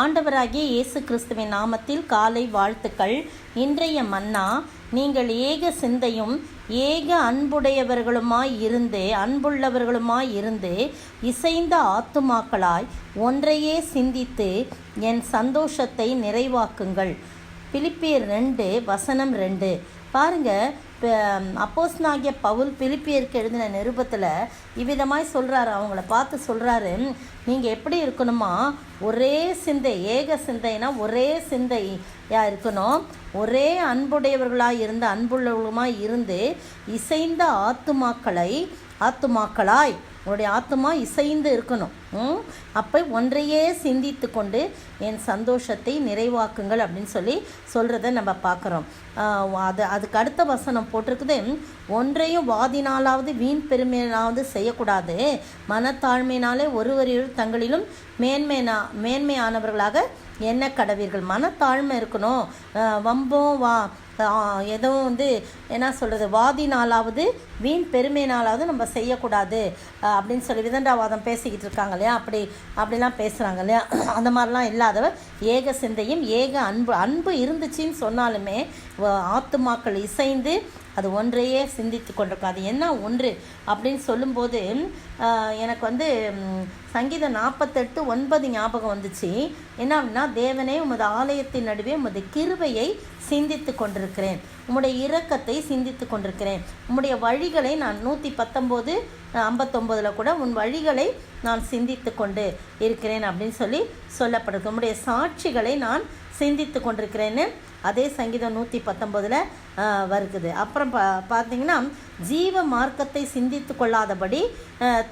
ஆண்டவராகிய இயேசு கிறிஸ்துவின் நாமத்தில் காலை வாழ்த்துக்கள். இன்றைய மன்னா, நீங்கள் ஏக சிந்தையும் ஏக அன்புள்ளவர்களுமாய் இருந்து இசைந்த ஆத்துமாக்களாய் ஒன்றையே சிந்தித்து என் சந்தோஷத்தை நிறைவாக்குங்கள். பிலிப்பியர் 2:2. பாருங்க, அப்போஸ்தலனாகிய பவுல் பிலிப்பியருக்கு எழுதின நிருபத்தில் இவ்விதமாய் சொல்கிறாரு. அவங்கள பார்த்து சொல்கிறாரு, நீங்கள் எப்படி இருக்கணுமா, ஒரே சிந்தை, ஏக சிந்தைனா ஒரே சிந்தையாக இருக்கணும், ஒரே அன்புள்ளவர்களுமாய் இருந்து இசைந்த ஆத்துமாக்களாய் உங்களுடைய ஆத்துமா இசைந்து இருக்கணும். அப்போ ஒன்றையே சிந்தித்து கொண்டு என் சந்தோஷத்தை நிறைவாக்குங்கள் அப்படின்னு சொல்கிறத நம்ம பார்க்குறோம். அதுக்கு அடுத்த வசனம் போட்டிருக்குது, ஒன்றையும் வாதினாலாவது வீண் பெருமையினாவது செய்யக்கூடாது, மனத்தாழ்மையினாலே ஒருவரையும் தங்களிலும் மேன்மையானவர்களாக என்ன கடவீர்கள். மனத்தாழ்மை இருக்கணும். வம்பும் எதுவும் என்ன சொல்கிறது, வாதினாலாவது வீண் பெருமையினாலாவது நம்ம செய்யக்கூடாது அப்படின்னு சொல்லி விதண்டாவாதம் பேசிக்கிட்டு இருக்காங்க இல்லையா, அப்படிலாம் பேசுகிறாங்க இல்லையா. அந்த மாதிரிலாம் இல்லாதவர் ஏக சிந்தையும் ஏக அன்பு இருந்துச்சின்னு சொன்னாலுமே ஆத்துமாக்கள் இசைந்து அது ஒன்றையே சிந்தித்து கொண்டிருக்கும். அது என்ன ஒன்று அப்படின்னு சொல்லும்போது எனக்கு சங்கீதம் 48:9 ஞாபகம் வந்துச்சு. என்ன அப்படின்னா, தேவனே உமது ஆலயத்தின் நடுவே உமது கிருபையை சிந்தித்து கொண்டிருக்கிறேன், உம்முடைய இரக்கத்தை சிந்தித்து கொண்டிருக்கிறேன், உம்முடைய வழிகளை நான் 119:59 கூட உன் வழிகளை நான் சிந்தித்து கொண்டு இருக்கிறேன் அப்படின்னு சொல்லப்படுது. உம்முடைய சாட்சிகளை நான் சிந்தித்து கொண்டிருக்கிறேன்னு அதே சங்கீதம் 119 வருகுது. அப்புறம் பார்த்தீங்கன்னா, ஜீவ மார்க்கத்தை சிந்தித்து கொள்ளாதபடி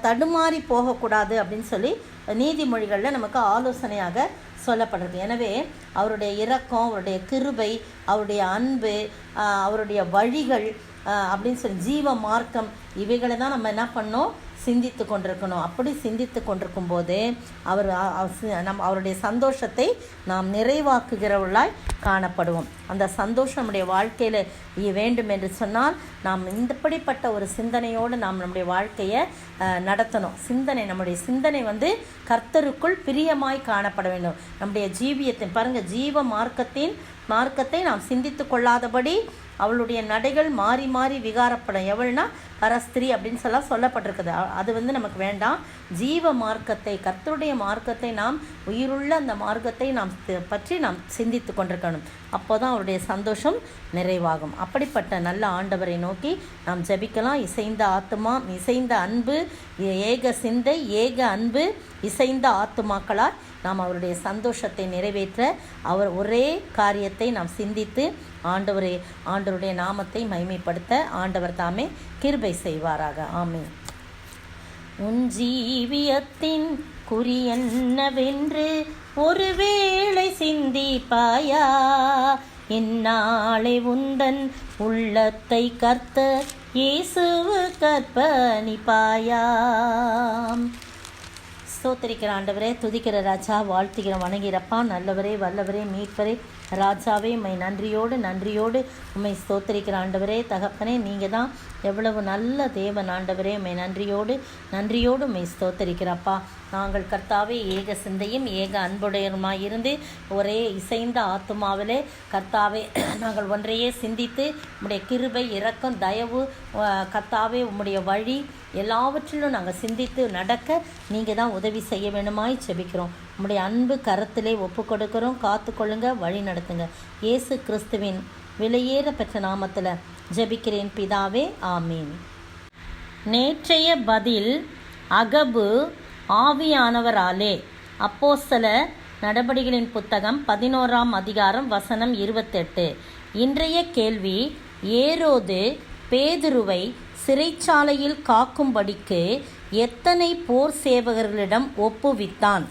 தடுமாறி போகக்கூடாது அப்படின்னு நீதிமொழிகளில் நமக்கு ஆலோசனையாக சொல்லப்படுறது. எனவே அவருடைய இரக்கம், அவருடைய கிருபை, அவருடைய அன்பு, அவருடைய வழிகள் அப்படின்னு ஜீவ மார்க்கம், இவைகளை தான் நம்ம என்ன பண்ணோம், சிந்தித்து கொண்டிருக்கணும். அப்படி சிந்தித்து கொண்டிருக்கும் போது அவருடைய சந்தோஷத்தை நாம் நிறைவாக்குகிறவர்களாய் காணப்படுவோம். அந்த சந்தோஷம் நம்முடைய வாழ்க்கையில் வேண்டும் என்று சொன்னால் நாம் இப்படிப்பட்ட ஒரு சிந்தனையோடு நாம் நம்முடைய வாழ்க்கையை நடத்தணும். நம்முடைய சிந்தனை கர்த்தருக்குள் பிரியமாய் காணப்பட வேண்டும். நம்முடைய ஜீவியத்தின் பாருங்கள், ஜீவ மார்க்கத்தை நாம் சிந்தித்து கொள்ளாதபடி அவளுடைய நடைகள் மாறி மாறி விகாரப்படும். எவள்னா பரஸ்திரி அப்படின்னு சொல்லப்பட்டிருக்குது. அது நமக்கு வேண்டாம். ஜீவ மார்க்கத்தை, கர்த்தருடைய மார்க்கத்தை, நாம் உயிருள்ள அந்த மார்க்கத்தை பற்றி நாம் சிந்தித்து கொண்டிருக்கணும். அப்போ தான் அவருடைய சந்தோஷம் நிறைவாகும். அப்படிப்பட்ட நல்ல ஆண்டவரை நோக்கி நாம் ஜெபிக்கலாம். இசைந்த ஆத்துமா, இசைந்த அன்பு, ஏக சிந்தை, ஏக அன்பு, இசைந்த ஆத்துமாக்களால் நாம் அவருடைய சந்தோஷத்தை நிறைவேற்ற அவர் ஒரே காரியத்தை நாம் சிந்தித்து ஆண்டவருடைய நாமத்தை மகிமைப்படுத்த ஆண்டவர் தாமே கிருபை செய்வாராக. ஆமென். உன் ஜீவியத்தின் குறி என்னவென்று ஒருவேளை சிந்திப்பாயா, இந்நாளை உந்தன் உள்ளத்தை கர்த்தர் இயேசுவு கற்பனிப்பாயாம். ஸ்தோத்திரிக்கிற ஆண்டவரே, துதிக்கிற ராஜா, வாழ்த்துகிற வணங்கிறப்பா, நல்லவரே, வல்லவரே, மீட்பரே, ராஜாவே, உம்மை நன்றியோடு உம்மை ஸ்தோத்திரிக்கிற ஆண்டவரே, தகப்பனே, நீங்கள் தான் எவ்வளவு நல்ல தேவன் ஆண்டவரே, உம்மை நன்றியோடு உம்மை ஸ்தோத்திரிக்கிறப்பா. நாங்கள் கர்த்தாவே ஏக சிந்தையும் ஏக அன்புடையருமாய் இருந்து ஒரே இசைந்த ஆத்துமாவிலே கர்த்தாவே நாங்கள் ஒன்றையே சிந்தித்து உம்முடைய கிருபை, இரக்கம், தயவு, கர்த்தாவே உம்முடைய வழி எல்லாவற்றிலும் நாங்கள் சிந்தித்து நடக்க நீங்கள் தான் உதவி செய்ய வேணுமாய் செபிக்கிறோம். உம்முடைய அன்பு கரத்திலே ஒப்பு கொடுக்கிறோம். காத்துக்கொள்ளுங்க, வழி நடத்துங்க. இயேசு கிறிஸ்துவின் விலையேற பெற்ற நாமத்தில் ஜெபிக்கிறேன் பிதாவே, ஆமீன். நேற்றைய பதில், அகபு ஆவியானவராலே. அப்போஸ்தலர் நடபடிகளின் புத்தகம் 11ஆம் அதிகாரம் வசனம் 28. இன்றைய கேள்வி, ஏரோது பேதுருவை சிறைச்சாலையில் காக்கும்படிக்கு எத்தனை போர் சேவகர்களிடம் ஒப்புவித்தான்?